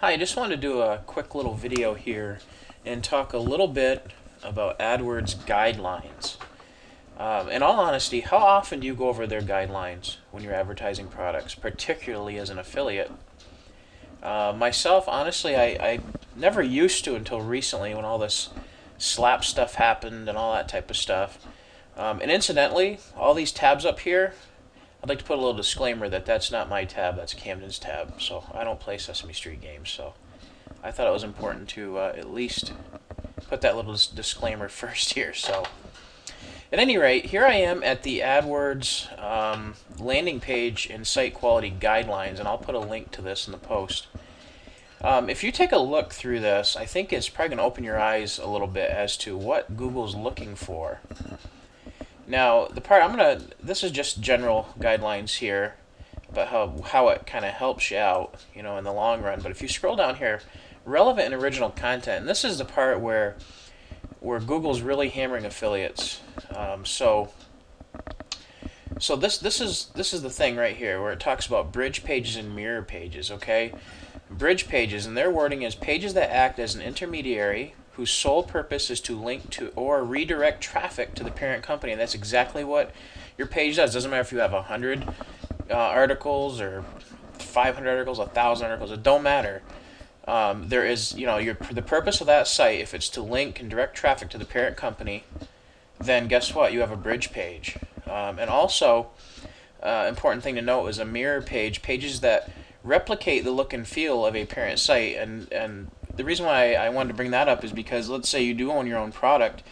Hi, I just wanted to do a quick little video here and talk a little bit about AdWords guidelines. In all honesty, how often do you go over their guidelines when you're advertising products, particularly as an affiliate? Myself, honestly, I never used to until recently when all this slap stuff happened and all that type of stuff. And incidentally, all these tabs up here, I'd like to put a little disclaimer that that's not my tab, that's Camden's tab. So I don't play Sesame Street games, so I thought it was important to at least put that little disclaimer first here. So at any rate, here I am at the AdWords landing page in Site Quality Guidelines, and I'll put a link to this in the post. If you take a look through this, I think it's probably going to open your eyes a little bit as to what Google's looking for. Now, the part this is just general guidelines here about how it kind of helps you out, in the long run. But if you scroll down here, relevant and original content, and this is the part where Google's really hammering affiliates. So this is the thing right here where it talks about bridge pages and mirror pages. Okay, bridge pages, and their wording is pages that act as an intermediary whose sole purpose is to link to or redirect traffic to the parent company. And that's exactly what your page does. Doesn't matter if you have 100 articles or 500 articles, 1,000 articles. It don't matter. There is, the purpose of that site, if it's to link and direct traffic to the parent company, then guess what? You have a bridge page. And also, important thing to note is a mirror page, pages that replicate the look and feel of a parent site. And the reason why I wanted to bring that up is because let's say you do own your own product.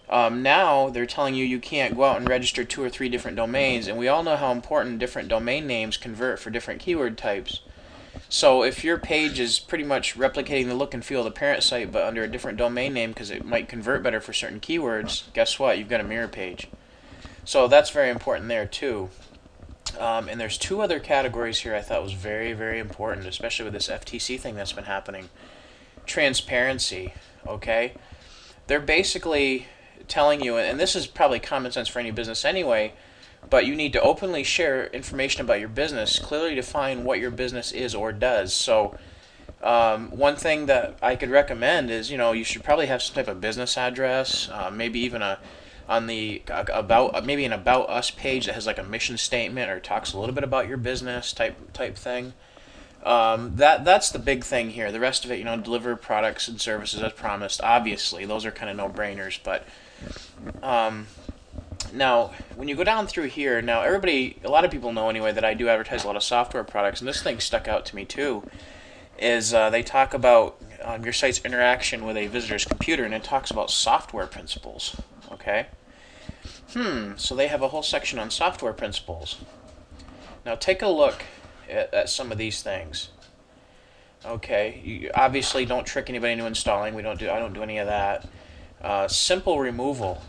Now they're telling you can't go out and register 2 or 3 different domains, and we all know how important different domain names convert for different keyword types. So if your page is pretty much replicating the look and feel of the parent site but under a different domain name because it might convert better for certain keywords, guess what? You've got a mirror page. So that's very important there too. And there's 2 other categories here I thought was very, very important, especially with this FTC thing that's been happening. Transparency, okay? They're basically telling you, and this is probably common sense for any business anyway, but you need to openly share information about your business, clearly define what your business is or does. So one thing that I could recommend is, you should probably have some type of business address, maybe even maybe an About Us page that has like a mission statement or talks a little bit about your business type thing. That's the big thing here. The rest of it, deliver products and services as promised. Obviously, those are kind of no-brainers. But now, when you go down through here, now a lot of people know anyway that I do advertise a lot of software products, and this thing stuck out to me too. Is they talk about your site's interaction with a visitor's computer, and it talks about software principles. Okay. So they have a whole section on software principles. Now take a look at some of these things. Okay, you obviously don't trick anybody into installing. I don't do any of that. Simple removal,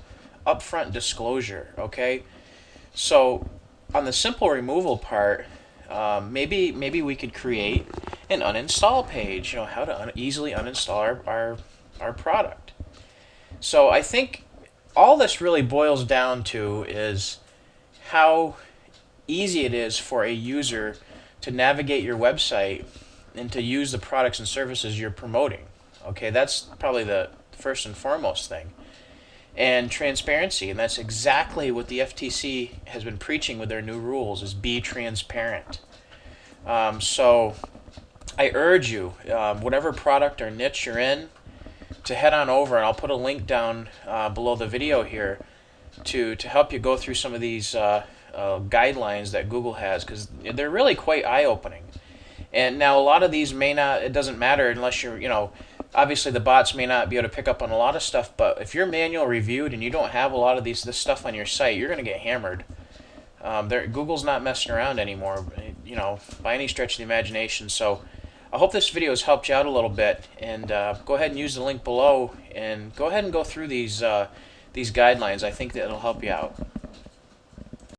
upfront disclosure. Okay, so on the simple removal part, maybe we could create an uninstall page. How to easily uninstall our product. So I think all this really boils down to is how easy it is for a user to navigate your website and to use the products and services you're promoting. Okay, that's probably the first and foremost thing. And transparency, and that's exactly what the FTC has been preaching with their new rules, is be transparent. So I urge you, whatever product or niche you're in, to head on over, and I'll put a link down below the video here to help you go through some of these guidelines that Google has, because they're really quite eye-opening. And now a lot of these it doesn't matter unless you're, obviously the bots may not be able to pick up on a lot of stuff, but if you're manual reviewed and you don't have a lot of this stuff on your site, you're going to get hammered. Google's not messing around anymore, by any stretch of the imagination. So I hope this video has helped you out a little bit, and go ahead and use the link below and go ahead and go through these guidelines. I think that it'll help you out.